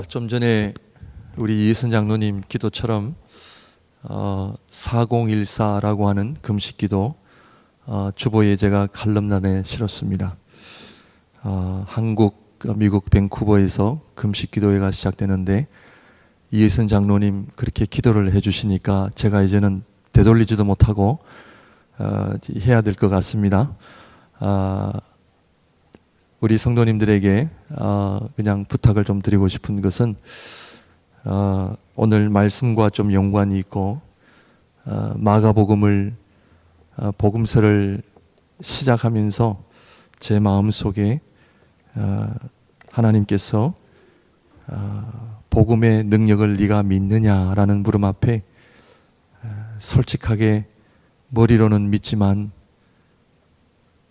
좀 전에 우리 이혜선 장로님 기도처럼 4014라고 하는 금식기도 주보에 제가 칼럼란에 실었습니다. 한국, 미국 밴쿠버에서 금식기도회가 시작되는데 이혜선 장로님 그렇게 기도를 해주시니까 제가 이제는 되돌리지도 못하고 해야 될 것 같습니다. 우리 성도님들에게 그냥 부탁을 좀 드리고 싶은 것은 오늘 말씀과 좀 연관이 있고 마가복음을 복음서를 시작하면서 제 마음속에 하나님께서 복음의 능력을 네가 믿느냐라는 물음 앞에 솔직하게 머리로는 믿지만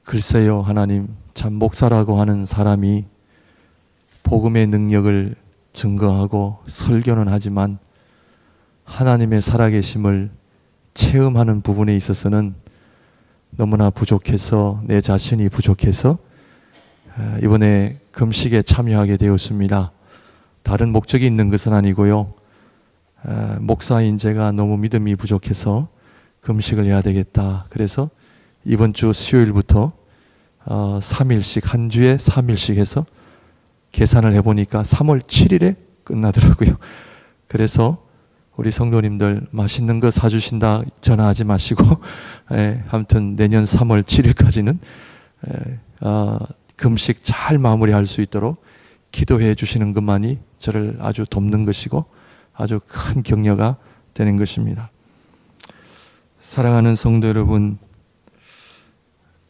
글쎄요 하나님, 참 목사라고 하는 사람이 복음의 능력을 증거하고 설교는 하지만 하나님의 살아계심을 체험하는 부분에 있어서는 너무나 부족해서, 내 자신이 부족해서 이번에 금식에 참여하게 되었습니다. 다른 목적이 있는 것은 아니고요, 목사인 제가 너무 믿음이 부족해서 금식을 해야 되겠다. 그래서 이번 주 수요일부터 3일씩, 한 주에 3일씩 해서 계산을 해보니까 3월 7일에 끝나더라고요. 그래서 우리 성도님들 맛있는 거 사주신다 전화하지 마시고 아무튼 내년 3월 7일까지는 금식 잘 마무리할 수 있도록 기도해 주시는 것만이 저를 아주 돕는 것이고 아주 큰 격려가 되는 것입니다. 사랑하는 성도 여러분,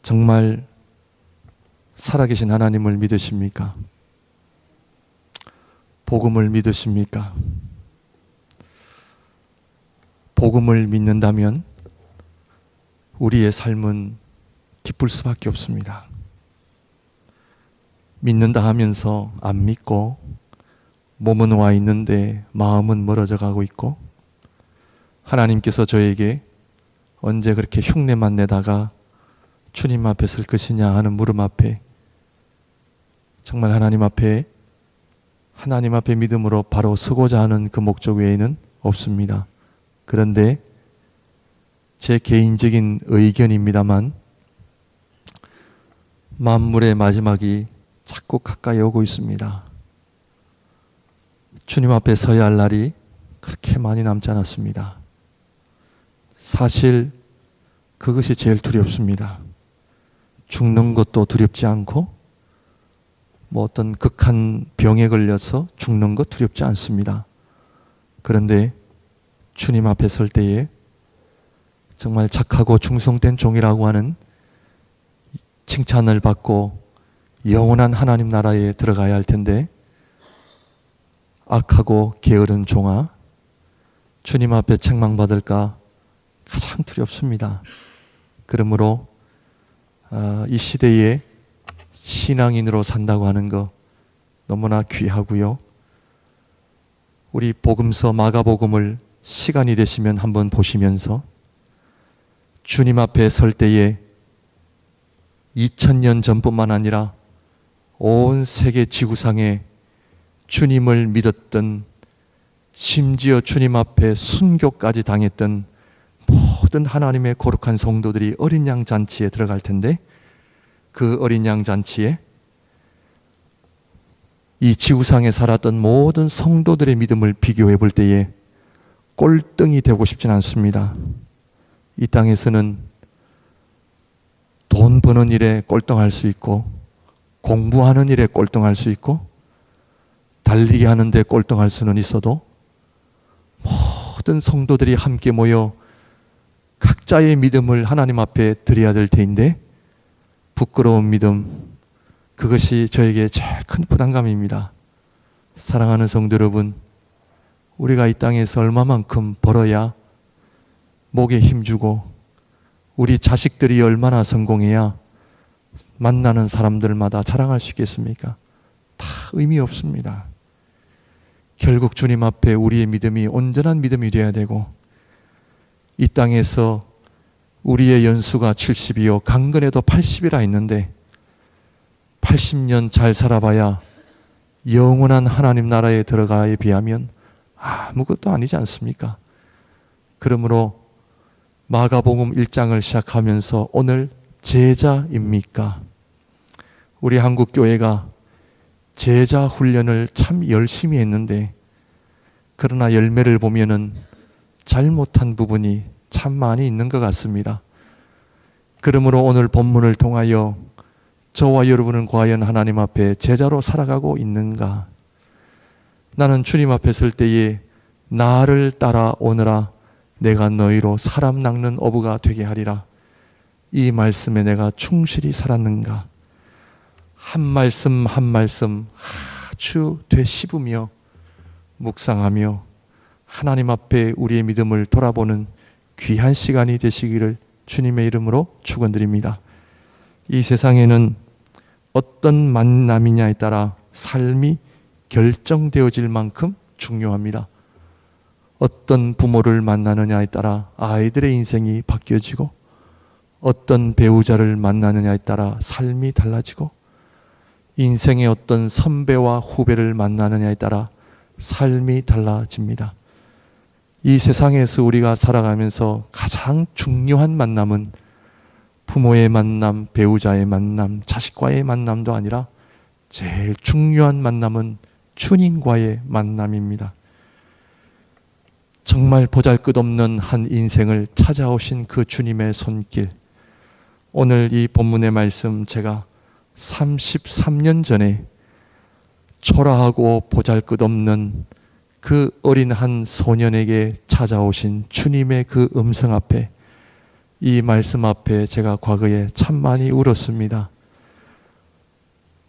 정말 살아계신 하나님을 믿으십니까? 복음을 믿으십니까? 복음을 믿는다면 우리의 삶은 기쁠 수밖에 없습니다. 믿는다 하면서 안 믿고 몸은 와 있는데 마음은 멀어져 가고 있고, 하나님께서 저에게 언제 그렇게 흉내만 내다가 주님 앞에 설 것이냐 하는 물음 앞에 정말 하나님 앞에 믿음으로 바로 서고자 하는 그 목적 외에는 없습니다. 그런데 제 개인적인 의견입니다만 만물의 마지막이 자꾸 가까이 오고 있습니다. 주님 앞에 서야 할 날이 그렇게 많이 남지 않았습니다. 사실 그것이 제일 두렵습니다. 죽는 것도 두렵지 않고 어떤 극한 병에 걸려서 죽는 것 두렵지 않습니다. 그런데 주님 앞에 설 때에 정말 착하고 충성된 종이라고 하는 칭찬을 받고 영원한 하나님 나라에 들어가야 할 텐데, 악하고 게으른 종아, 주님 앞에 책망받을까 가장 두렵습니다. 그러므로 이 시대에 신앙인으로 산다고 하는 거 너무나 귀하고요. 우리 복음서 마가복음을 시간이 되시면 한번 보시면서 주님 앞에 설 때에 2000년 전뿐만 아니라 온 세계 지구상에 주님을 믿었던, 심지어 주님 앞에 순교까지 당했던 모든 하나님의 거룩한 성도들이 어린 양 잔치에 들어갈 텐데, 그 어린 양 잔치에 이 지구상에 살았던 모든 성도들의 믿음을 비교해 볼 때에 꼴등이 되고 싶진 않습니다. 이 땅에서는 돈 버는 일에 꼴등할 수 있고, 공부하는 일에 꼴등할 수 있고, 달리기 하는데 꼴등할 수는 있어도 모든 성도들이 함께 모여 각자의 믿음을 하나님 앞에 드려야 될 테인데, 부끄러운 믿음, 그것이 저에게 제일 큰 부담감입니다. 사랑하는 성도 여러분, 우리가 이 땅에서 얼마만큼 벌어야, 목에 힘주고 우리 자식들이 얼마나 성공해야 만나는 사람들마다 자랑할 수 있겠습니까? 다 의미 없습니다. 결국 주님 앞에 우리의 믿음이 온전한 믿음이 되어야 되고, 이 땅에서 우리의 연수가 70이요 강건해도 80이라 했는데 80년 잘 살아봐야 영원한 하나님 나라에 들어가에 비하면 아무것도 아니지 않습니까? 그러므로 마가복음 1장을 시작하면서 오늘 제자입니까? 우리 한국교회가 제자 훈련을 참 열심히 했는데, 그러나 열매를 보면은 잘못한 부분이 참 많이 있는 것 같습니다. 그러므로 오늘 본문을 통하여 저와 여러분은 과연 하나님 앞에 제자로 살아가고 있는가? 나는 주님 앞에 설 때에 나를 따라오너라 내가 너희로 사람 낚는 어부가 되게 하리라, 이 말씀에 내가 충실히 살았는가? 한 말씀 한 말씀 아주 되씹으며 묵상하며 하나님 앞에 우리의 믿음을 돌아보는 귀한 시간이 되시기를 주님의 이름으로 축원드립니다. 이 세상에는 어떤 만남이냐에 따라 삶이 결정되어질 만큼 중요합니다. 어떤 부모를 만나느냐에 따라 아이들의 인생이 바뀌어지고, 어떤 배우자를 만나느냐에 따라 삶이 달라지고, 인생의 어떤 선배와 후배를 만나느냐에 따라 삶이 달라집니다. 이 세상에서 우리가 살아가면서 가장 중요한 만남은 부모의 만남, 배우자의 만남, 자식과의 만남도 아니라 제일 중요한 만남은 주님과의 만남입니다. 정말 보잘것없는 한 인생을 찾아오신 그 주님의 손길, 오늘 이 본문의 말씀, 제가 33년 전에 초라하고 보잘것없는 그 어린 한 소년에게 찾아오신 주님의 그 음성 앞에, 이 말씀 앞에 제가 과거에 참 많이 울었습니다.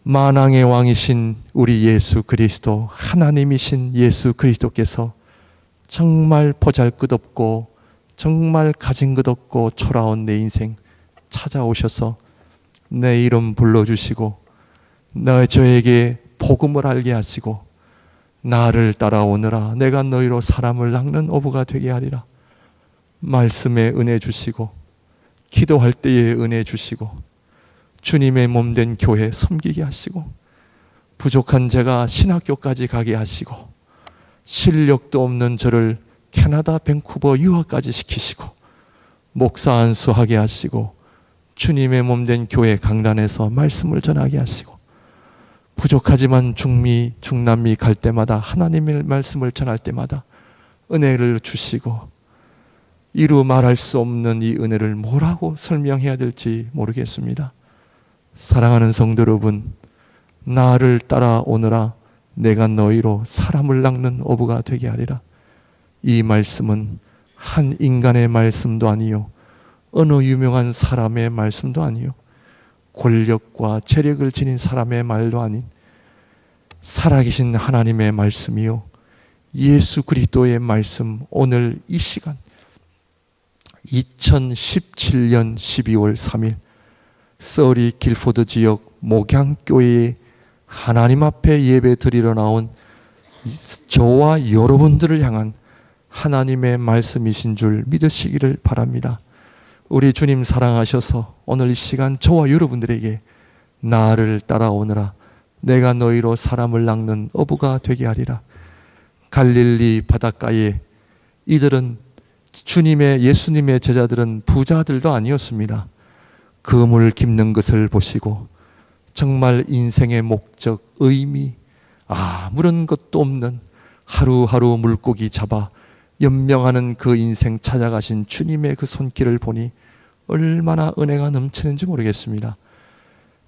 만왕의 왕이신 우리 예수 그리스도, 하나님이신 예수 그리스도께서 정말 보잘것없고 정말 가진 것 없고 초라한 내 인생 찾아오셔서 내 이름 불러주시고 저에게 복음을 알게 하시고, 나를 따라오너라 내가 너희로 사람을 낚는 어부가 되게 하리라, 말씀에 은혜 주시고, 기도할 때에 은혜 주시고, 주님의 몸된 교회 섬기게 하시고, 부족한 제가 신학교까지 가게 하시고, 실력도 없는 저를 캐나다 밴쿠버 유학까지 시키시고, 목사 안수하게 하시고, 주님의 몸된 교회 강단에서 말씀을 전하게 하시고, 부족하지만 중미, 중남미 갈 때마다 하나님의 말씀을 전할 때마다 은혜를 주시고, 이루 말할 수 없는 이 은혜를 뭐라고 설명해야 될지 모르겠습니다. 사랑하는 성도 여러분, 나를 따라오너라 내가 너희로 사람을 낚는 어부가 되게 하리라, 이 말씀은 한 인간의 말씀도 아니요, 어느 유명한 사람의 말씀도 아니요, 권력과 재력을 지닌 사람의 말도 아닌 살아계신 하나님의 말씀이요, 예수 그리스도의 말씀, 오늘 이 시간 2017년 12월 3일 서리 길포드 지역 목양교회에 하나님 앞에 예배 드리러 나온 저와 여러분들을 향한 하나님의 말씀이신 줄 믿으시기를 바랍니다. 우리 주님 사랑하셔서 오늘 이 시간 저와 여러분들에게 나를 따라오너라 내가 너희로 사람을 낚는 어부가 되게 하리라. 갈릴리 바닷가에 이들은 예수님의 제자들은 부자들도 아니었습니다. 그물 깁는 것을 보시고 정말 인생의 목적, 의미, 아무런 것도 없는 하루하루 물고기 잡아 연명하는 그 인생 찾아가신 주님의 그 손길을 보니 얼마나 은혜가 넘치는지 모르겠습니다.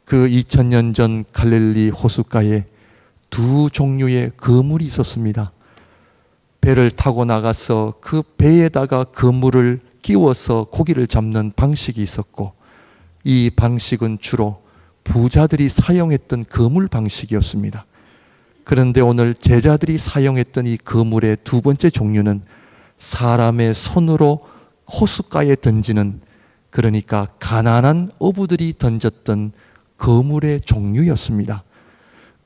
그 2000년 전 갈릴리 호숫가에 두 종류의 그물이 있었습니다. 배를 타고 나가서 그 배에다가 그물을 끼워서 고기를 잡는 방식이 있었고, 이 방식은 주로 부자들이 사용했던 그물 방식이었습니다. 그런데 오늘 제자들이 사용했던 이 그물의 두 번째 종류는 사람의 손으로 호숫가에 던지는, 그러니까 가난한 어부들이 던졌던 그물의 종류였습니다.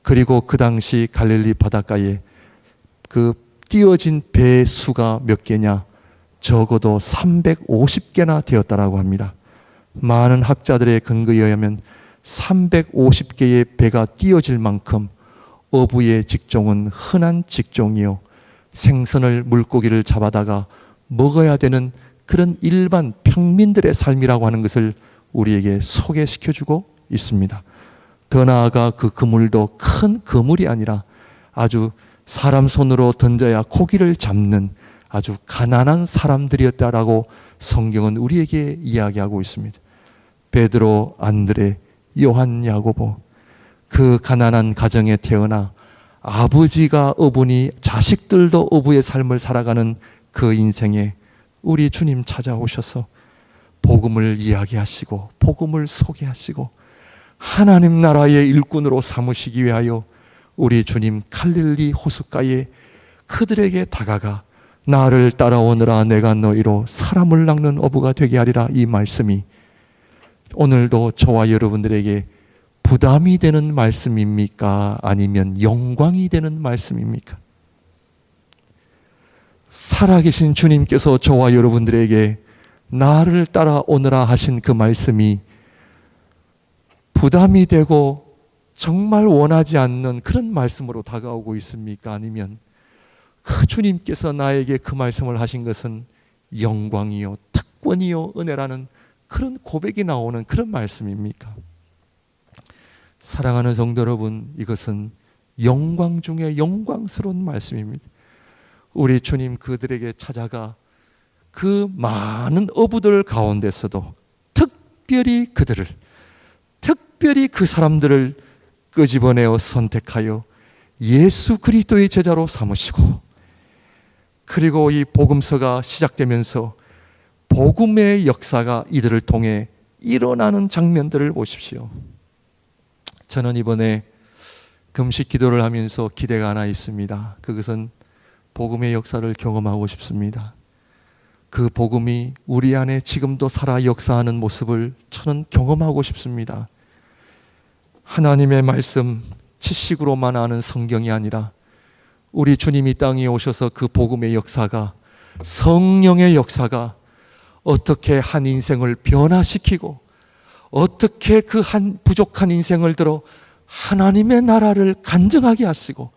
그리고 그 당시 갈릴리 바닷가에 그 띄어진 배 수가 몇 개냐? 적어도 350개나 되었다라고 합니다. 많은 학자들의 근거에 의하면 350개의 배가 띄어질 만큼 어부의 직종은 흔한 직종이요, 생선을 물고기를 잡아다가 먹어야 되는 그런 일반 평민들의 삶이라고 하는 것을 우리에게 소개시켜주고 있습니다. 더 나아가 그 그물도 큰 그물이 아니라 아주 사람 손으로 던져야 고기를 잡는 아주 가난한 사람들이었다라고 성경은 우리에게 이야기하고 있습니다. 베드로, 안드레, 요한, 야고보, 그 가난한 가정에 태어나 아버지가 어부니 자식들도 어부의 삶을 살아가는 그 인생에 우리 주님 찾아오셔서 복음을 이야기하시고 복음을 소개하시고 하나님 나라의 일꾼으로 삼으시기 위하여 우리 주님 갈릴리 호숫가에 그들에게 다가가 나를 따라오너라 내가 너희로 사람을 낚는 어부가 되게 하리라, 이 말씀이 오늘도 저와 여러분들에게 부담이 되는 말씀입니까? 아니면 영광이 되는 말씀입니까? 살아계신 주님께서 저와 여러분들에게 나를 따라오너라 하신 그 말씀이 부담이 되고 정말 원하지 않는 그런 말씀으로 다가오고 있습니까? 아니면 그 주님께서 나에게 그 말씀을 하신 것은 영광이요, 특권이요, 은혜라는 그런 고백이 나오는 그런 말씀입니까? 사랑하는 성도 여러분, 이것은 영광 중에 영광스러운 말씀입니다. 우리 주님 그들에게 찾아가 그 많은 어부들 가운데서도 특별히 그 사람들을 끄집어내어 선택하여 예수 그리스도의 제자로 삼으시고, 그리고 이 복음서가 시작되면서 복음의 역사가 이들을 통해 일어나는 장면들을 보십시오. 저는 이번에 금식 기도를 하면서 기대가 하나 있습니다. 그것은 복음의 역사를 경험하고 싶습니다. 그 복음이 우리 안에 지금도 살아 역사하는 모습을 저는 경험하고 싶습니다. 하나님의 말씀 지식으로만 아는 성경이 아니라 우리 주님이 땅에 오셔서 그 복음의 역사가, 성령의 역사가 어떻게 한 인생을 변화시키고 어떻게 그 한 부족한 인생을 들어 하나님의 나라를 간증하게 하시고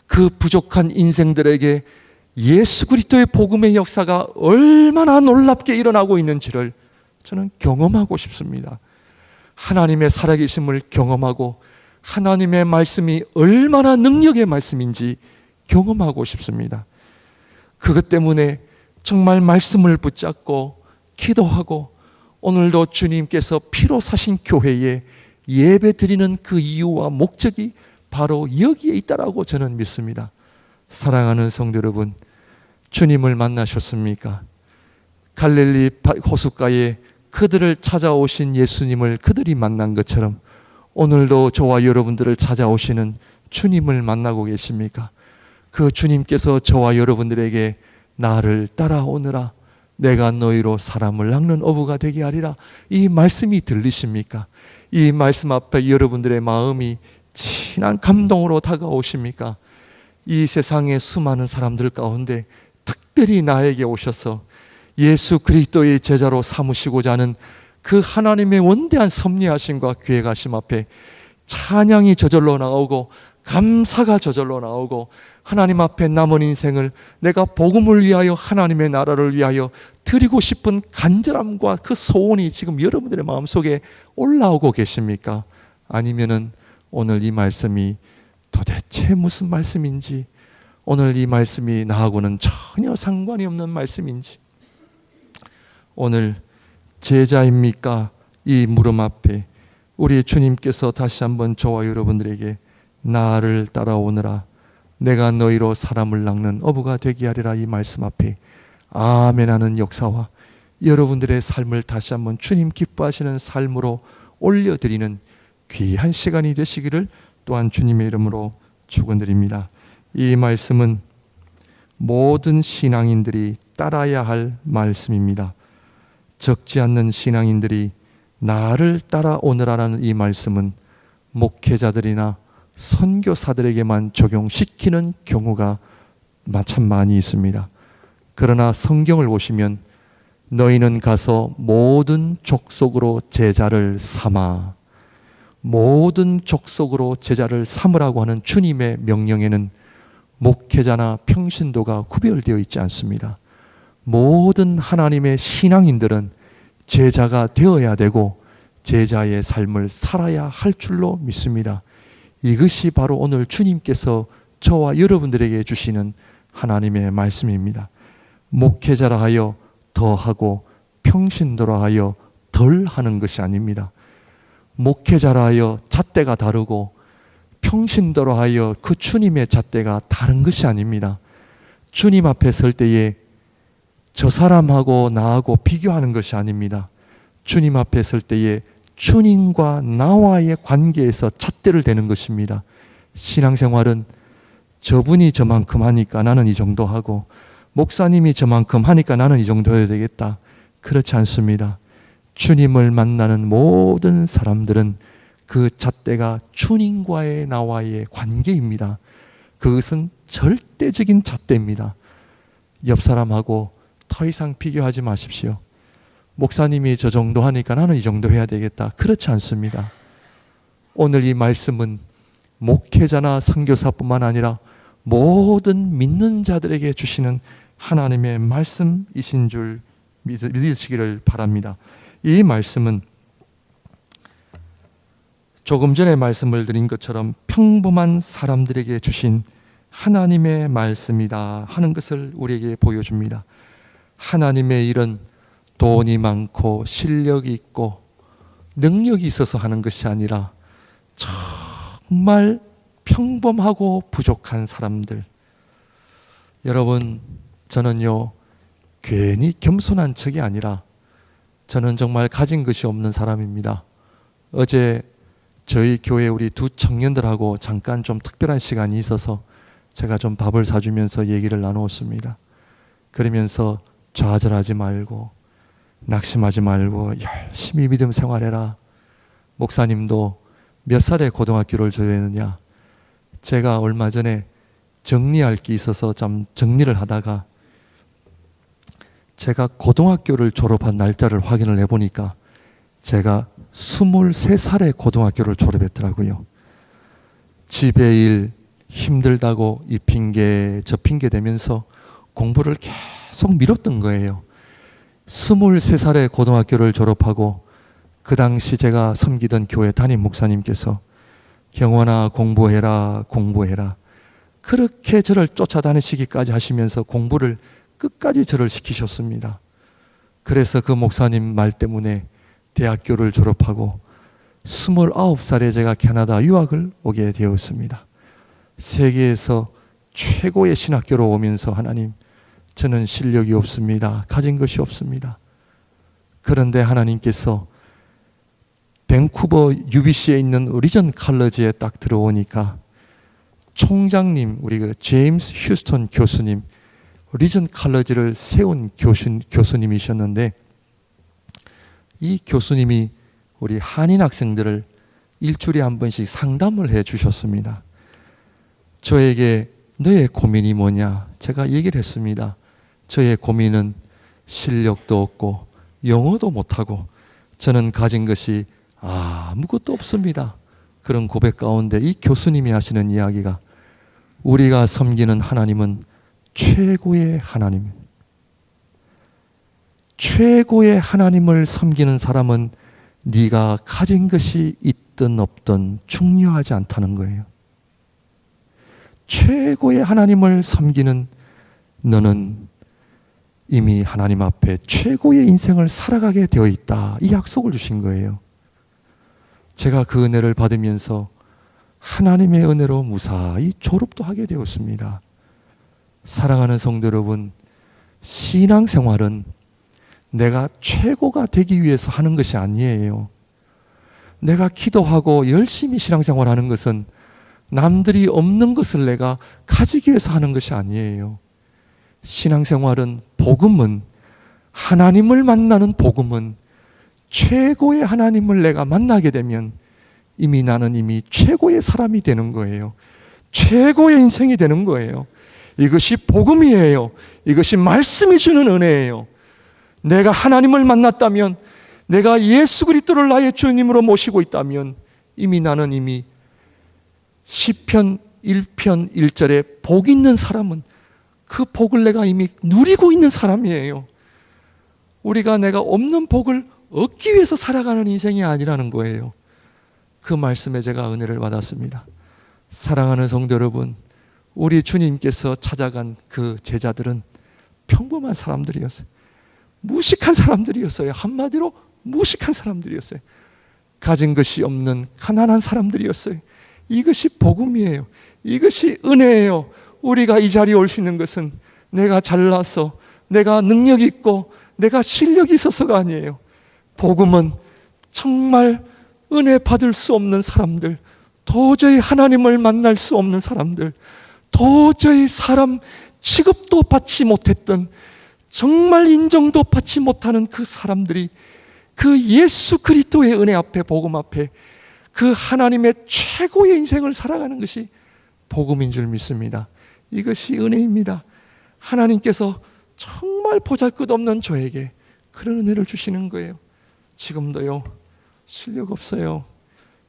그 부족한 인생들에게 예수 그리스도의 복음의 역사가 얼마나 놀랍게 일어나고 있는지를 저는 경험하고 싶습니다. 하나님의 살아계심을 경험하고 하나님의 말씀이 얼마나 능력의 말씀인지 경험하고 싶습니다. 그것 때문에 정말 말씀을 붙잡고 기도하고 오늘도 주님께서 피로 사신 교회에 예배 드리는 그 이유와 목적이 바로 여기에 있다라고 저는 믿습니다. 사랑하는 성도 여러분, 주님을 만나셨습니까? 갈릴리 호숫가에 그들을 찾아오신 예수님을 그들이 만난 것처럼 오늘도 저와 여러분들을 찾아오시는 주님을 만나고 계십니까? 그 주님께서 저와 여러분들에게 나를 따라오느라 내가 너희로 사람을 낚는 어부가 되게 하리라, 이 말씀이 들리십니까? 이 말씀 앞에 여러분들의 마음이 진한 감동으로 다가오십니까? 이 세상의 수많은 사람들 가운데 특별히 나에게 오셔서 예수 그리스도의 제자로 삼으시고자 하는 그 하나님의 원대한 섭리하심과 계획하심 앞에 찬양이 저절로 나오고 감사가 저절로 나오고 하나님 앞에 남은 인생을 내가 복음을 위하여 하나님의 나라를 위하여 드리고 싶은 간절함과 그 소원이 지금 여러분들의 마음속에 올라오고 계십니까? 아니면은 오늘 이 말씀이 도대체 무슨 말씀인지, 오늘 이 말씀이 나하고는 전혀 상관이 없는 말씀인지, 오늘 제자입니까? 이 물음 앞에 우리 주님께서 다시 한번 저와 여러분들에게 나를 따라오느라 내가 너희로 사람을 낚는 어부가 되게 하리라, 이 말씀 앞에 아멘하는 역사와 여러분들의 삶을 다시 한번 주님 기뻐하시는 삶으로 올려드리는 귀한 시간이 되시기를 또한 주님의 이름으로 축원드립니다. 이 말씀은 모든 신앙인들이 따라야 할 말씀입니다. 적지 않는 신앙인들이 나를 따라오느라라는 이 말씀은 목회자들이나 선교사들에게만 적용시키는 경우가 참 많이 있습니다. 그러나 성경을 보시면 너희는 가서 모든 족속으로 제자를 삼아 모든 족속으로 제자를 삼으라고 하는 주님의 명령에는 목회자나 평신도가 구별되어 있지 않습니다. 모든 하나님의 신앙인들은 제자가 되어야 되고 제자의 삶을 살아야 할 줄로 믿습니다. 이것이 바로 오늘 주님께서 저와 여러분들에게 주시는 하나님의 말씀입니다. 목회자라 하여 더하고 평신도라 하여 덜 하는 것이 아닙니다. 목회자라 하여 잣대가 다르고 평신도라 하여 그 주님의 잣대가 다른 것이 아닙니다. 주님 앞에 설 때에 저 사람하고 나하고 비교하는 것이 아닙니다. 주님 앞에 설 때에 주님과 나와의 관계에서 잣대를 대는 것입니다. 신앙생활은 저분이 저만큼 하니까 나는 이 정도 하고 목사님이 저만큼 하니까 나는 이 정도 해야 되겠다. 그렇지 않습니다. 주님을 만나는 모든 사람들은 그 잣대가 주님과의 나와의 관계입니다. 그것은 절대적인 잣대입니다. 옆 사람하고 더 이상 비교하지 마십시오. 목사님이 저 정도 하니까 나는 이 정도 해야 되겠다. 그렇지 않습니다. 오늘 이 말씀은 목회자나 선교사뿐만 아니라 모든 믿는 자들에게 주시는 하나님의 말씀이신 줄 믿으시기를 바랍니다. 이 말씀은 조금 전에 말씀을 드린 것처럼 평범한 사람들에게 주신 하나님의 말씀이다 하는 것을 우리에게 보여줍니다. 하나님의 일은 돈이 많고 실력이 있고 능력이 있어서 하는 것이 아니라 정말 평범하고 부족한 사람들. 여러분, 저는요 괜히 겸손한 척이 아니라 저는 정말 가진 것이 없는 사람입니다. 어제 저희 교회 우리 두 청년들하고 잠깐 좀 특별한 시간이 있어서 제가 좀 밥을 사주면서 얘기를 나누었습니다. 그러면서 좌절하지 말고 낙심하지 말고 열심히 믿음 생활해라. 목사님도 몇 살에 고등학교를 졸업했느냐? 제가 얼마 전에 정리할 게 있어서 좀 정리를 하다가 제가 고등학교를 졸업한 날짜를 확인을 해보니까 제가 23살에 고등학교를 졸업했더라고요. 집에 일 힘들다고 이 핑계 저 핑계 대면서 공부를 계속 미뤘던 거예요. 23살에 고등학교를 졸업하고 그 당시 제가 섬기던 교회 담임 목사님께서 경원아 공부해라 공부해라 그렇게 저를 쫓아다니시기까지 하시면서 공부를 끝까지 저를 시키셨습니다. 그래서 그 목사님 말 때문에 대학교를 졸업하고 29살에 제가 캐나다 유학을 오게 되었습니다. 세계에서 최고의 신학교로 오면서 하나님, 저는 실력이 없습니다. 가진 것이 없습니다. 그런데 하나님께서 밴쿠버 UBC에 있는 리전 칼러지에 딱 들어오니까 총장님, 우리 그 제임스 휴스턴 교수님, 리전 칼러지를 세운 교수님이셨는데 이 교수님이 우리 한인 학생들을 일주일에 한 번씩 상담을 해 주셨습니다. 저에게 너의 고민이 뭐냐? 제가 얘기를 했습니다. 저의 고민은 실력도 없고 영어도 못하고 저는 가진 것이 아무것도 없습니다. 그런 고백 가운데 이 교수님이 하시는 이야기가 우리가 섬기는 하나님은 최고의 하나님. 최고의 하나님을 섬기는 사람은 네가 가진 것이 있든 없든 중요하지 않다는 거예요. 최고의 하나님을 섬기는 너는 이미 하나님 앞에 최고의 인생을 살아가게 되어 있다. 이 약속을 주신 거예요. 제가 그 은혜를 받으면서 하나님의 은혜로 무사히 졸업도 하게 되었습니다. 사랑하는 성도 여러분, 신앙생활은 내가 최고가 되기 위해서 하는 것이 아니에요. 내가 기도하고 열심히 신앙생활하는 것은 남들이 없는 것을 내가 가지기 위해서 하는 것이 아니에요. 신앙생활은 복음은 하나님을 만나는 복음은 최고의 하나님을 내가 만나게 되면 나는 이미 최고의 사람이 되는 거예요. 최고의 인생이 되는 거예요. 이것이 복음이에요. 이것이 말씀이 주는 은혜예요. 내가 하나님을 만났다면, 내가 예수 그리스도를 나의 주님으로 모시고 있다면 나는 이미 시편 1편 1절에 복 있는 사람은 그 복을 내가 이미 누리고 있는 사람이에요. 우리가 내가 없는 복을 얻기 위해서 살아가는 인생이 아니라는 거예요. 그 말씀에 제가 은혜를 받았습니다. 사랑하는 성도 여러분, 우리 주님께서 찾아간 그 제자들은 평범한 사람들이었어요. 무식한 사람들이었어요. 한마디로 무식한 사람들이었어요. 가진 것이 없는 가난한 사람들이었어요. 이것이 복음이에요. 이것이 은혜예요. 우리가 이 자리에 올 수 있는 것은 내가 잘나서, 내가 능력 있고, 내가 실력이 있어서가 아니에요. 복음은 정말 은혜 받을 수 없는 사람들, 도저히 하나님을 만날 수 없는 사람들, 도저히 사람 취급도 받지 못했던, 정말 인정도 받지 못하는 그 사람들이 그 예수 그리스도의 은혜 앞에, 복음 앞에 그 하나님의 최고의 인생을 살아가는 것이 복음인 줄 믿습니다. 이것이 은혜입니다. 하나님께서 정말 보잘것없는 저에게 그런 은혜를 주시는 거예요. 지금도요, 실력 없어요.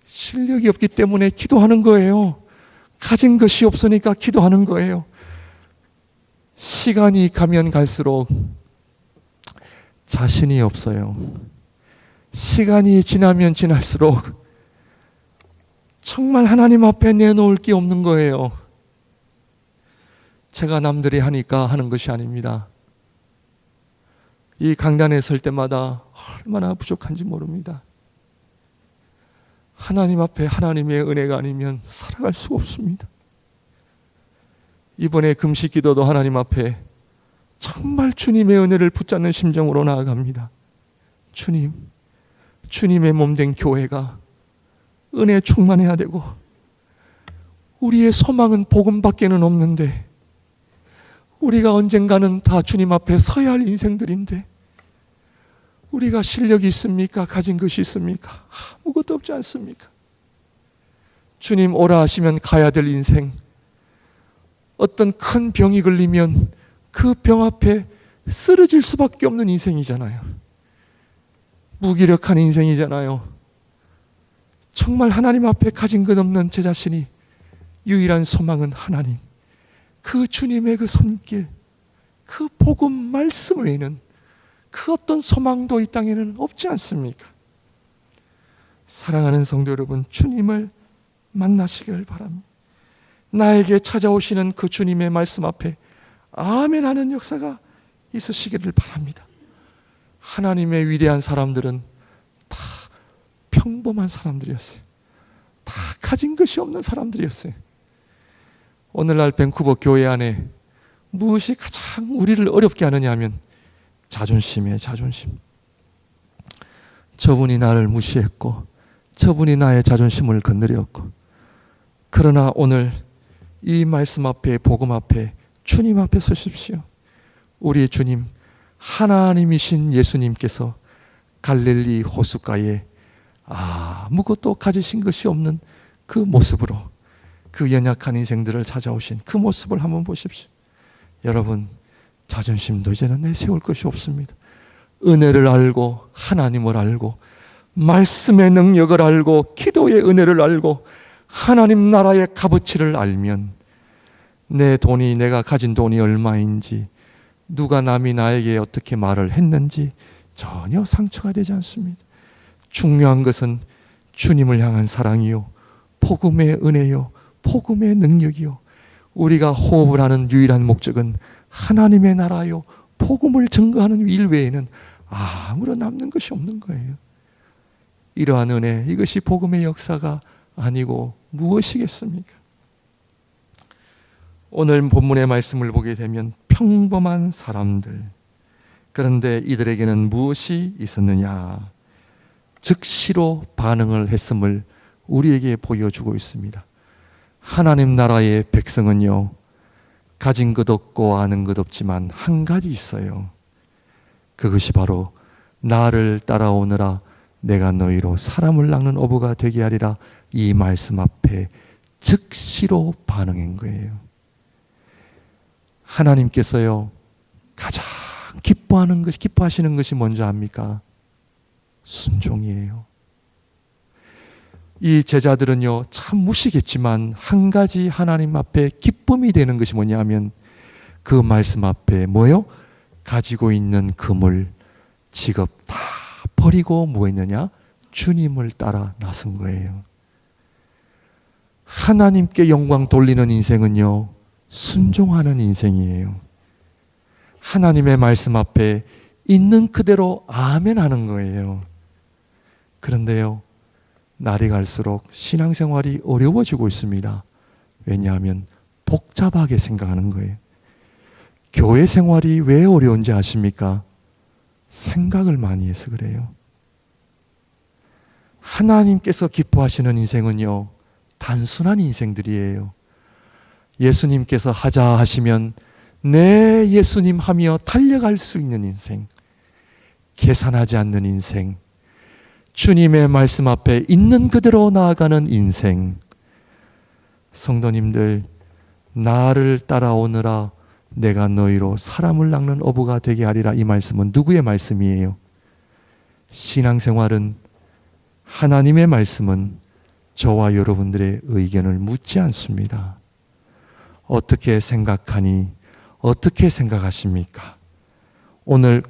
실력이 없기 때문에 기도하는 거예요. 가진 것이 없으니까 기도하는 거예요. 시간이 가면 갈수록 자신이 없어요. 시간이 지나면 지날수록 정말 하나님 앞에 내놓을 게 없는 거예요. 제가 남들이 하니까 하는 것이 아닙니다. 이 강단에 설 때마다 얼마나 부족한지 모릅니다. 하나님 앞에 하나님의 은혜가 아니면 살아갈 수가 없습니다. 이번에 금식 기도도 하나님 앞에 정말 주님의 은혜를 붙잡는 심정으로 나아갑니다. 주님, 주님의 몸된 교회가 은혜 충만해야 되고, 우리의 소망은 복음밖에는 없는데, 우리가 언젠가는 다 주님 앞에 서야 할 인생들인데, 우리가 실력이 있습니까? 가진 것이 있습니까? 아무것도 없지 않습니까? 주님 오라 하시면 가야 될 인생, 어떤 큰 병이 걸리면 그 병 앞에 쓰러질 수밖에 없는 인생이잖아요. 무기력한 인생이잖아요. 정말 하나님 앞에 가진 것 없는 제 자신이 유일한 소망은 하나님, 그 주님의 그 손길, 그 복음 말씀 외에는 그 어떤 소망도 이 땅에는 없지 않습니까? 사랑하는 성도 여러분, 주님을 만나시기를 바랍니다. 나에게 찾아오시는 그 주님의 말씀 앞에 아멘 하는 역사가 있으시기를 바랍니다. 하나님의 위대한 사람들은 다 평범한 사람들이었어요. 다 가진 것이 없는 사람들이었어요. 오늘날 밴쿠버 교회 안에 무엇이 가장 우리를 어렵게 하느냐 하면 자존심이에요. 자존심. 저분이 나를 무시했고, 저분이 나의 자존심을 건드렸고, 그러나 오늘 이 말씀 앞에, 복음 앞에, 주님 앞에 서십시오. 우리의 주님, 하나님이신 예수님께서 갈릴리 호숫가에 아무것도 가지신 것이 없는 그 모습으로 그 연약한 인생들을 찾아오신 그 모습을 한번 보십시오. 여러분, 자존심도 이제는 내세울 것이 없습니다. 은혜를 알고, 하나님을 알고, 말씀의 능력을 알고, 기도의 은혜를 알고, 하나님 나라의 값어치를 알면 내 돈이, 내가 가진 돈이 얼마인지, 누가 남이 나에게 어떻게 말을 했는지 전혀 상처가 되지 않습니다. 중요한 것은 주님을 향한 사랑이요, 복음의 은혜요, 복음의 능력이요, 우리가 호흡을 하는 유일한 목적은 하나님의 나라요, 복음을 증거하는 일 외에는 아무런 남는 것이 없는 거예요. 이러한 은혜, 이것이 복음의 역사가 아니고 무엇이겠습니까? 오늘 본문의 말씀을 보게 되면 평범한 사람들, 그런데 이들에게는 무엇이 있었느냐? 즉시로 반응을 했음을 우리에게 보여주고 있습니다. 하나님 나라의 백성은요, 가진 것 없고 아는 것 없지만 한 가지 있어요. 그것이 바로 나를 따라오느라 내가 너희로 사람을 낚는 어부가 되게 하리라, 이 말씀 앞에 즉시로 반응한 거예요. 하나님께서요, 가장 기뻐하시는 것이 뭔지 압니까? 순종이에요. 이 제자들은요, 참 무시겠지만 한 가지 하나님 앞에 기쁨이 되는 것이 뭐냐면 그 말씀 앞에 뭐요? 가지고 있는 금을 직업 다 버리고 뭐 했느냐? 주님을 따라 나선 거예요. 하나님께 영광 돌리는 인생은요, 순종하는 인생이에요. 하나님의 말씀 앞에 있는 그대로 아멘 하는 거예요. 그런데요, 날이 갈수록 신앙생활이 어려워지고 있습니다. 왜냐하면 복잡하게 생각하는 거예요. 교회 생활이 왜 어려운지 아십니까? 생각을 많이 해서 그래요. 하나님께서 기뻐하시는 인생은요, 단순한 인생들이에요. 예수님께서 하자 하시면 네 예수님 하며 달려갈 수 있는 인생, 계산하지 않는 인생, 주님의 말씀 앞에 있는 그대로 나아가는 인생. 성도님들, 나를 따라오느라 내가 너희로 사람을 낚는 어부가 되게 하리라. 이 말씀은 누구의 말씀이에요? 신앙생활은, 하나님의 말씀은 저와 여러분들의 의견을 묻지 않습니다. 어떻게 생각하니? 어떻게 생각하십니까? 오늘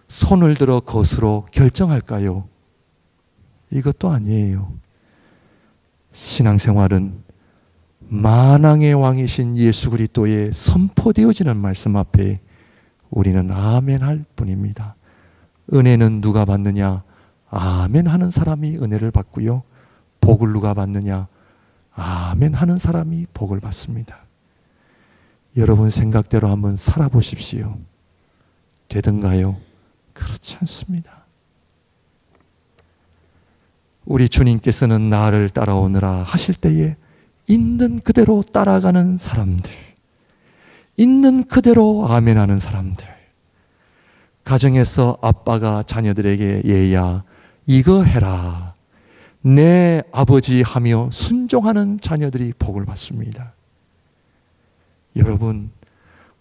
손을 들어 것으로 결정할까요? 이것도 아니에요. 신앙생활은 만왕의 왕이신 예수 그리스도의 선포되어지는 말씀 앞에 우리는 아멘 할 뿐입니다. 은혜는 누가 받느냐? 아멘 하는 사람이 은혜를 받고요. 복을 누가 받느냐? 아멘 하는 사람이 복을 받습니다. 여러분 생각대로 한번 살아보십시오. 되던가요? 그렇지 않습니다. 우리 주님께서는 나를 따라오느라 하실 때에 있는 그대로 따라가는 사람들, 있는 그대로 아멘하는 사람들, 가정에서 아빠가 자녀들에게 얘야 이거 해라 내 아버지 하며 순종하는 자녀들이 복을 받습니다. 여러분,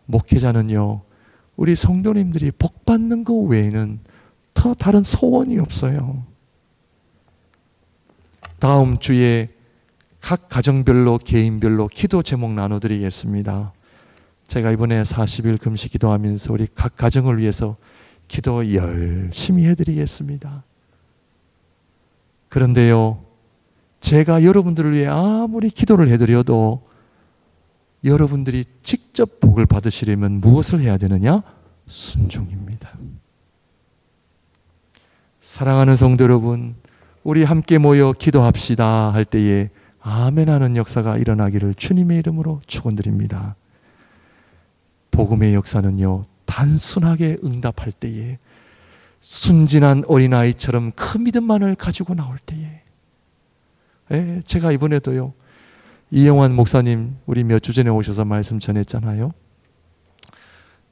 목회자는요, 우리 성도님들이 복 받는 것 외에는 더 다른 소원이 없어요. 다음 주에 각 가정별로 개인별로 기도 제목 나눠드리겠습니다. 제가 이번에 40일 금식 기도하면서 우리 각 가정을 위해서 기도 열심히 해드리겠습니다. 그런데요, 제가 여러분들을 위해 아무리 기도를 해드려도 여러분들이 직접 복을 받으시려면 무엇을 해야 되느냐? 순종입니다. 사랑하는 성도 여러분, 우리 함께 모여 기도합시다 할 때에 아멘하는 역사가 일어나기를 주님의 이름으로 축원드립니다. 복음의 역사는요, 단순하게 응답할 때에, 순진한 어린아이처럼 그 믿음만을 가지고 나올 때에. 제가 이번에도요, 이영환 목사님 우리 몇 주 전에 오셔서 말씀 전했잖아요.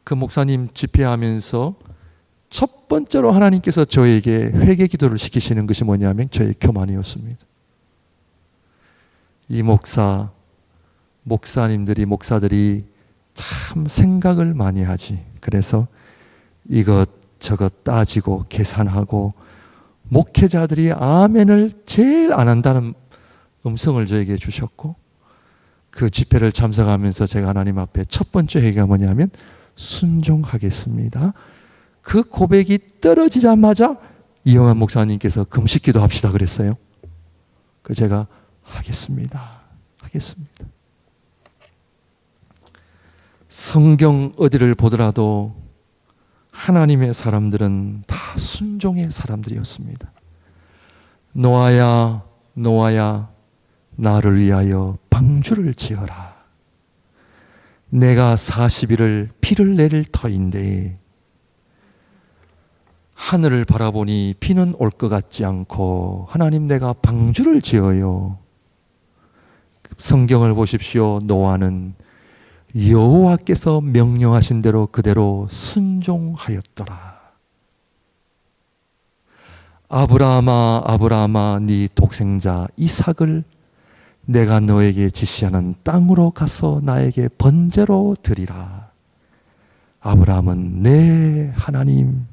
그 목사님 집회하면서 첫 번째로 하나님께서 저에게 회개 기도를 시키시는 것이 뭐냐면 저의 교만이었습니다. 이 목사들이 참 생각을 많이 하지. 그래서 이것저것 따지고 계산하고 목회자들이 아멘을 제일 안 한다는 음성을 저에게 주셨고, 그 집회를 참석하면서 제가 하나님 앞에 첫 번째 회개가 뭐냐면 순종하겠습니다. 그 고백이 떨어지자마자 이영환 목사님께서 금식 기도합시다 그랬어요. 그 제가 하겠습니다. 성경 어디를 보더라도 하나님의 사람들은 다 순종의 사람들이었습니다. 노아야 나를 위하여 방주를 지어라. 내가 40일을 비를 내릴 터인데 하늘을 바라보니 비는 올 것 같지 않고 하나님 내가 방주를 지어요. 성경을 보십시오. 노아는 여호와께서 명령하신 대로 그대로 순종하였더라. 아브라함아 네 독생자 이삭을 내가 너에게 지시하는 땅으로 가서 나에게 번제로 드리라. 아브라함은 내 하나님,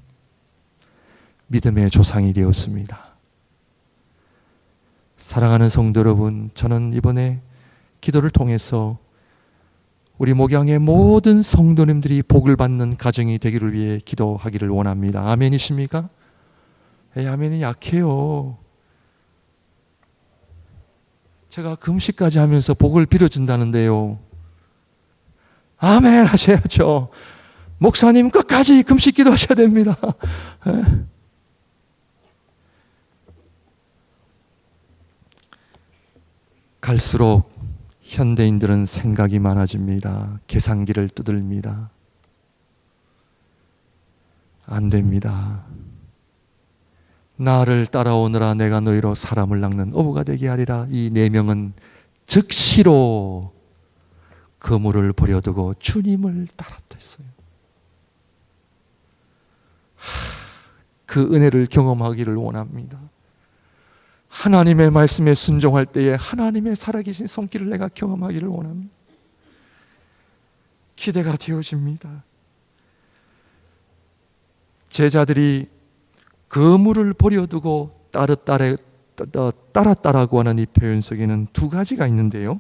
믿음의 조상이 되었습니다. 사랑하는 성도 여러분, 저는 이번에 기도를 통해서 우리 목양의 모든 성도님들이 복을 받는 가정이 되기를 위해 기도하기를 원합니다. 아멘이십니까? 아멘이 약해요. 제가 금식까지 하면서 복을 빌어준다는데요. 아멘 하셔야죠. 목사님 끝까지 금식 기도하셔야 됩니다. 갈수록 현대인들은 생각이 많아집니다. 계산기를 두들립니다. 안 됩니다. 나를 따라오느라 내가 너희로 사람을 낚는 어부가 되게 하리라. 이 네 명은 즉시로 그물을 버려두고 주님을 따랐댔어요. 그 은혜를 경험하기를 원합니다. 하나님의 말씀에 순종할 때에 하나님의 살아계신 손길을 내가 경험하기를 원합니다. 기대가 되어집니다. 제자들이 그물을 버려두고 따랐다라고 하는 이 표현 속에는 두 가지가 있는데요.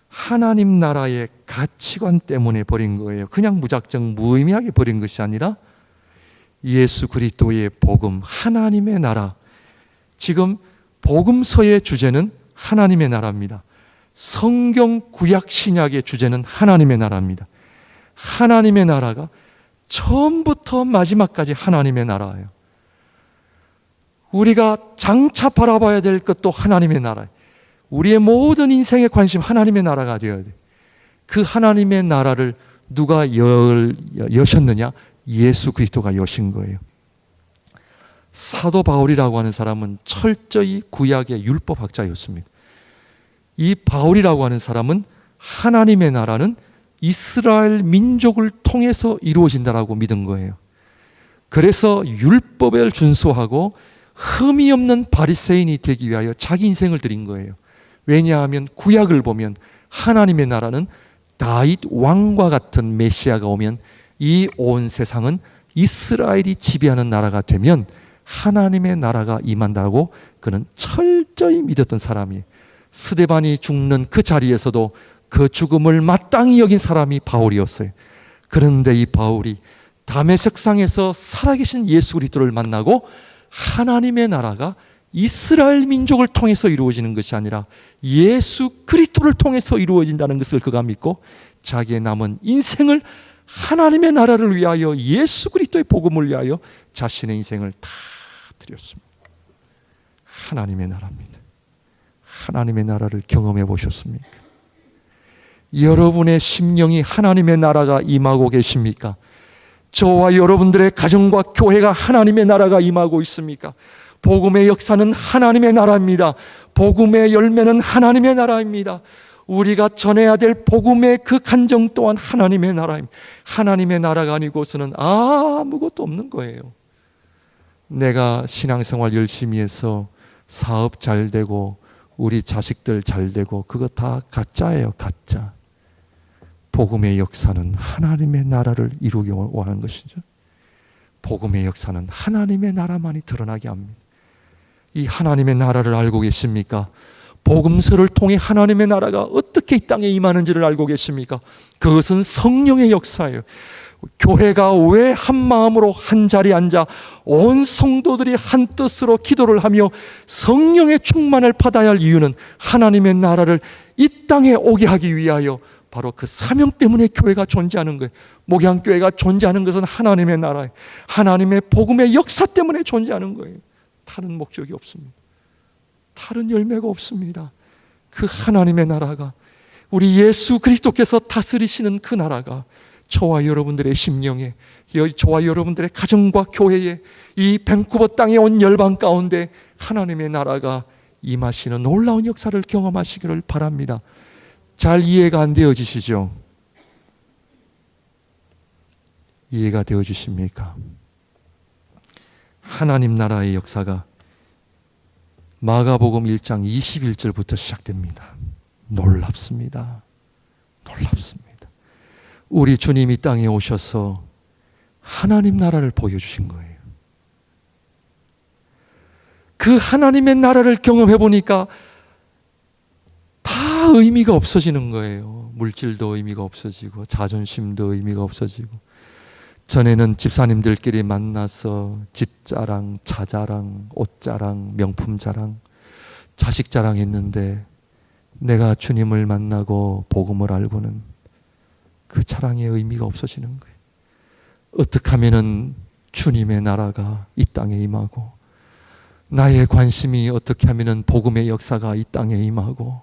하나님 나라의 가치관 때문에 버린 거예요. 그냥 무작정 무의미하게 버린 것이 아니라 예수 그리스도의 복음, 하나님의 나라. 지금 복음서의 주제는 하나님의 나라입니다. 성경 구약 신약의 주제는 하나님의 나라입니다. 하나님의 나라가 처음부터 마지막까지 하나님의 나라예요. 우리가 장차 바라봐야 될 것도 하나님의 나라예요. 우리의 모든 인생의 관심 하나님의 나라가 되어야 돼요. 그 하나님의 나라를 누가 여셨느냐? 예수 그리스도가 여신 거예요. 사도 바울이라고 하는 사람은 철저히 구약의 율법학자였습니다. 이 바울이라고 하는 사람은 하나님의 나라는 이스라엘 민족을 통해서 이루어진다라고 믿은 거예요. 그래서 율법을 준수하고 흠이 없는 바리새인이 되기 위하여 자기 인생을 드린 거예요. 왜냐하면 구약을 보면 하나님의 나라는 다윗 왕과 같은 메시아가 오면 이 온 세상은 이스라엘이 지배하는 나라가 되면 하나님의 나라가 임한다고 그는 철저히 믿었던 사람이에요. 스데반이 죽는 그 자리에서도 그 죽음을 마땅히 여긴 사람이 바울이었어요. 그런데 이 바울이 다메섹상에서 살아계신 예수 그리스도를 만나고 하나님의 나라가 이스라엘 민족을 통해서 이루어지는 것이 아니라 예수 그리스도를 통해서 이루어진다는 것을 그가 믿고 자기의 남은 인생을 하나님의 나라를 위하여 예수 그리스도의 복음을 위하여 자신의 인생을 다 드렸습니다. 하나님의 나라입니다. 하나님의 나라를 경험해 보셨습니까? 여러분의 심령이 하나님의 나라가 임하고 계십니까? 저와 여러분들의 가정과 교회가 하나님의 나라가 임하고 있습니까? 복음의 역사는 하나님의 나라입니다. 복음의 열매는 하나님의 나라입니다. 우리가 전해야 될 복음의 그 간정 또한 하나님의 나라입니다. 하나님의 나라가 아니고서는 아무것도 없는 거예요. 내가 신앙생활 열심히 해서 사업 잘 되고 우리 자식들 잘 되고 그거 다 가짜예요. 가짜. 복음의 역사는 하나님의 나라를 이루기 원하는 것이죠. 복음의 역사는 하나님의 나라만이 드러나게 합니다. 이 하나님의 나라를 알고 계십니까? 복음서를 통해 하나님의 나라가 어떻게 이 땅에 임하는지를 알고 계십니까? 그것은 성령의 역사예요. 교회가 왜 한 마음으로 한 자리에 앉아 온 성도들이 한 뜻으로 기도를 하며 성령의 충만을 받아야 할 이유는 하나님의 나라를 이 땅에 오게 하기 위하여 바로 그 사명 때문에 교회가 존재하는 거예요. 목양교회가 존재하는 것은 하나님의 나라예요. 하나님의 복음의 역사 때문에 존재하는 거예요. 다른 목적이 없습니다. 다른 열매가 없습니다. 그 하나님의 나라가 우리 예수 그리스도께서 다스리시는 그 나라가 저와 여러분들의 심령에, 저와 여러분들의 가정과 교회에, 이 밴쿠버 땅에 온 열방 가운데 하나님의 나라가 임하시는 놀라운 역사를 경험하시기를 바랍니다. 잘 이해가 안 되어지시죠? 이해가 되어지십니까? 하나님 나라의 역사가 마가복음 1장 21절부터 시작됩니다. 놀랍습니다. 놀랍습니다. 우리 주님이 땅에 오셔서 하나님 나라를 보여주신 거예요. 그 하나님의 나라를 경험해 보니까 다 의미가 없어지는 거예요. 물질도 의미가 없어지고 자존심도 의미가 없어지고. 전에는 집사님들끼리 만나서 집 자랑, 차 자랑, 옷 자랑, 명품 자랑, 자식 자랑했는데 내가 주님을 만나고 복음을 알고는 그 자랑의 의미가 없어지는 거예요. 어떻게 하면은 주님의 나라가 이 땅에 임하고, 나의 관심이 어떻게 하면은 복음의 역사가 이 땅에 임하고,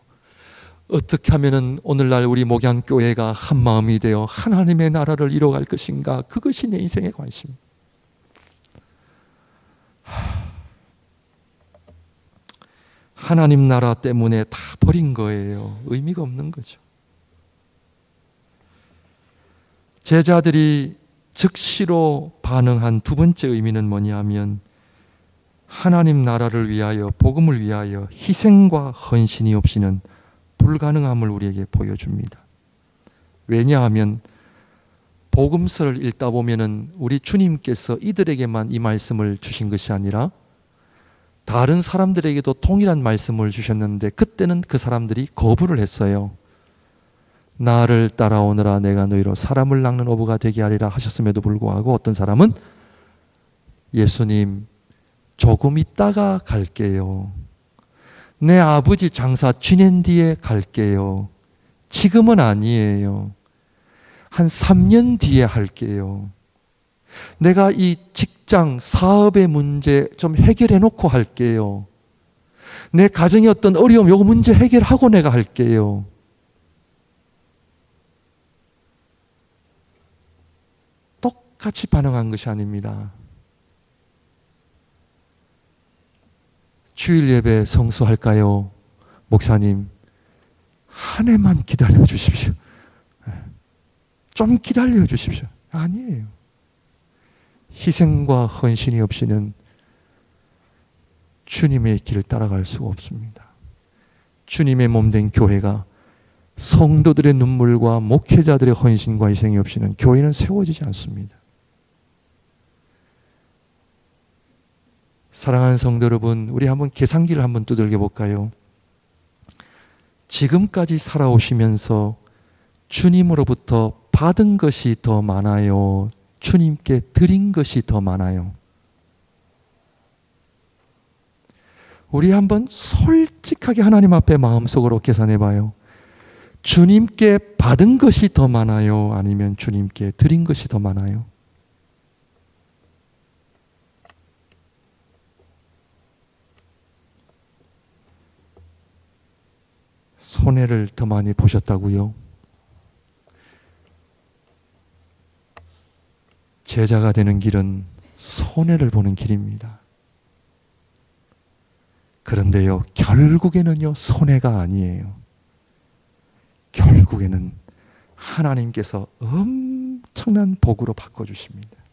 어떻게 하면은 오늘날 우리 목양교회가 한 마음이 되어 하나님의 나라를 이뤄갈 것인가, 그것이 내 인생의 관심. 하나님 나라 때문에 다 버린 거예요. 의미가 없는 거죠. 제자들이 즉시로 반응한 두 번째 의미는 뭐냐면, 하나님 나라를 위하여, 복음을 위하여 희생과 헌신이 없이는 불가능함을 우리에게 보여줍니다. 왜냐하면 복음서를 읽다 보면은 우리 주님께서 이들에게만 이 말씀을 주신 것이 아니라 다른 사람들에게도 동일한 말씀을 주셨는데, 그때는 그 사람들이 거부를 했어요. 나를 따라오너라 내가 너희로 사람을 낚는 어부가 되게 하리라 하셨음에도 불구하고 어떤 사람은 예수님, 조금 있다가 갈게요. 내 아버지 장사 지낸 뒤에 갈게요. 지금은 아니에요. 한 3년 뒤에 할게요. 내가 이 직장, 사업의 문제 좀 해결해 놓고 할게요. 내 가정의 어떤 어려움, 요거 문제 해결하고 내가 할게요. 똑같이 반응한 것이 아닙니다. 주일 예배 성수할까요? 목사님, 한 해만 기다려 주십시오. 좀 기다려 주십시오. 아니에요. 희생과 헌신이 없이는 주님의 길을 따라갈 수가 없습니다. 주님의 몸된 교회가 성도들의 눈물과 목회자들의 헌신과 희생이 없이는 교회는 세워지지 않습니다. 사랑하는 성도 여러분, 우리 한번 계산기를 한번 두들겨 볼까요? 지금까지 살아오시면서 주님으로부터 받은 것이 더 많아요? 주님께 드린 것이 더 많아요? 우리 한번 솔직하게 하나님 앞에 마음속으로 계산해 봐요. 주님께 받은 것이 더 많아요? 아니면 주님께 드린 것이 더 많아요? 손해를 더 많이 보셨다고요? 제자가 되는 길은 손해를 보는 길입니다. 그런데요, 결국에는요, 손해가 아니에요. 결국에는 하나님께서 엄청난 복으로 바꿔주십니다.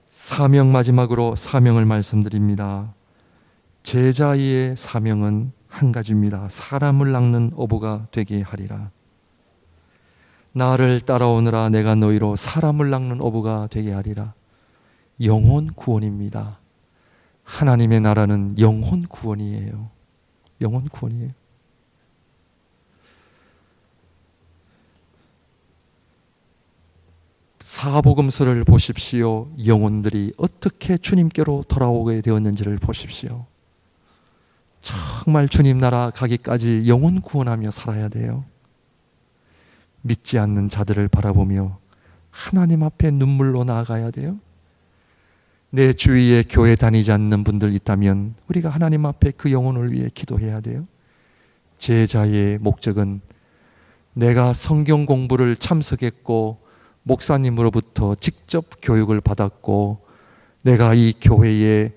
사명, 마지막으로 사명을 말씀드립니다. 제자의 사명은 한 가지입니다. 사람을 낚는 어부가 되게 하리라. 나를 따라오느라 내가 너희로 사람을 낚는 어부가 되게 하리라. 영혼 구원입니다. 하나님의 나라는 영혼 구원이에요. 영혼 구원이에요. 사복음서를 보십시오. 영혼들이 어떻게 주님께로 돌아오게 되었는지를 보십시오. 정말 주님 나라 가기까지 영혼 구원하며 살아야 돼요. 믿지 않는 자들을 바라보며 하나님 앞에 눈물로 나아가야 돼요. 내 주위에 교회 다니지 않는 분들 있다면 우리가 하나님 앞에 그 영혼을 위해 기도해야 돼요. 제자의 목적은 내가 성경 공부를 참석했고 목사님으로부터 직접 교육을 받았고 내가 이 교회에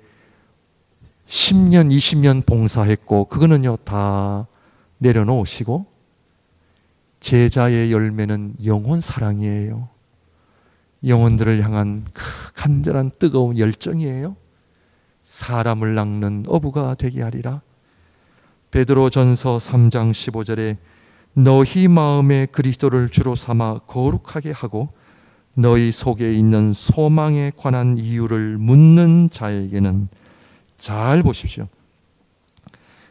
10년, 20년 봉사했고 그거는요 다 내려놓으시고 제자의 열매는 영혼 사랑이에요. 영혼들을 향한 간절한 뜨거운 열정이에요. 사람을 낚는 어부가 되게 하리라. 베드로전서 3장 15절에 너희 마음에 그리스도를 주로 삼아 거룩하게 하고 너희 속에 있는 소망에 관한 이유를 묻는 자에게는, 잘 보십시오.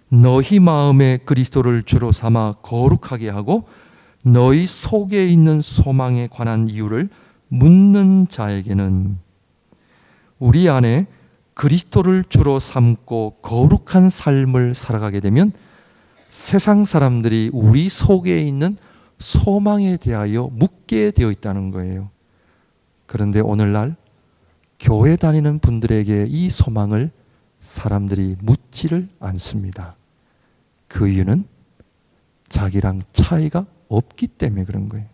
너희 마음에 그리스도를 주로 삼아 거룩하게 하고 너희 속에 있는 소망에 관한 이유를 묻는 자에게는, 우리 안에 그리스도를 주로 삼고 거룩한 삶을 살아가게 되면 세상 사람들이 우리 속에 있는 소망에 대하여 묻게 되어 있다는 거예요. 그런데 오늘날 교회 다니는 분들에게 이 소망을 사람들이 묻지를 않습니다. 그 이유는 자기랑 차이가 없기 때문에 그런 거예요.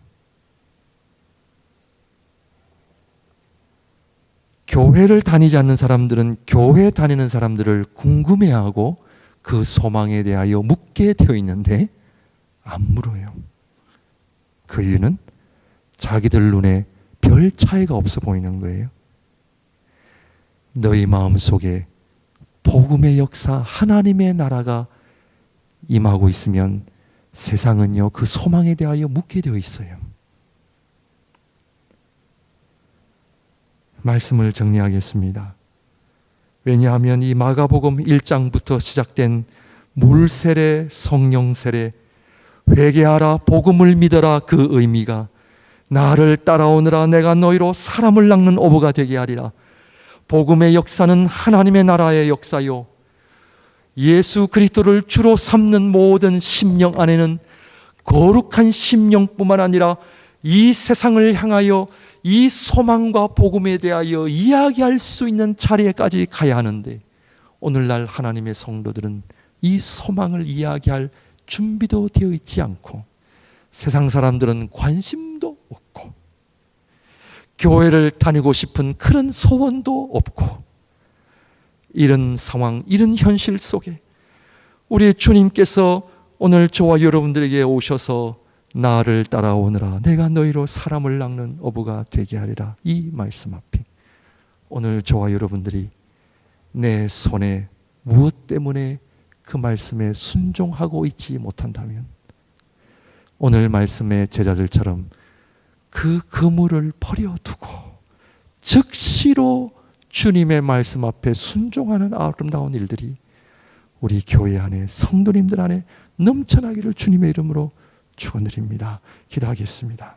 교회를 다니지 않는 사람들은 교회 다니는 사람들을 궁금해하고 그 소망에 대하여 묻게 되어 있는데 안 물어요. 그 이유는 자기들 눈에 별 차이가 없어 보이는 거예요. 너희 마음속에 복음의 역사, 하나님의 나라가 임하고 있으면 세상은요, 그 소망에 대하여 묻게 되어 있어요. 말씀을 정리하겠습니다. 왜냐하면 이 마가복음 1장부터 시작된 물세례, 성령세례, 회개하라, 복음을 믿어라, 그 의미가 나를 따라오느라 내가 너희로 사람을 낚는 어부가 되게 하리라. 복음의 역사는 하나님의 나라의 역사요, 예수 그리스도를 주로 삼는 모든 심령 안에는 거룩한 심령뿐만 아니라 이 세상을 향하여 이 소망과 복음에 대하여 이야기할 수 있는 자리에까지 가야 하는데, 오늘날 하나님의 성도들은 이 소망을 이야기할 준비도 되어 있지 않고, 세상 사람들은 관심도 없고, 교회를 다니고 싶은 그런 소원도 없고, 이런 상황, 이런 현실 속에 우리 주님께서 오늘 저와 여러분들에게 오셔서 나를 따라오느라 내가 너희로 사람을 낚는 어부가 되게 하리라, 이 말씀 앞에 오늘 저와 여러분들이 내 손에 무엇 때문에 그 말씀에 순종하고 있지 못한다면, 오늘 말씀의 제자들처럼 그 그물을 버려두고 즉시로 주님의 말씀 앞에 순종하는 아름다운 일들이 우리 교회 안에, 성도님들 안에 넘쳐나기를 주님의 이름으로 축원드립니다. 기도하겠습니다.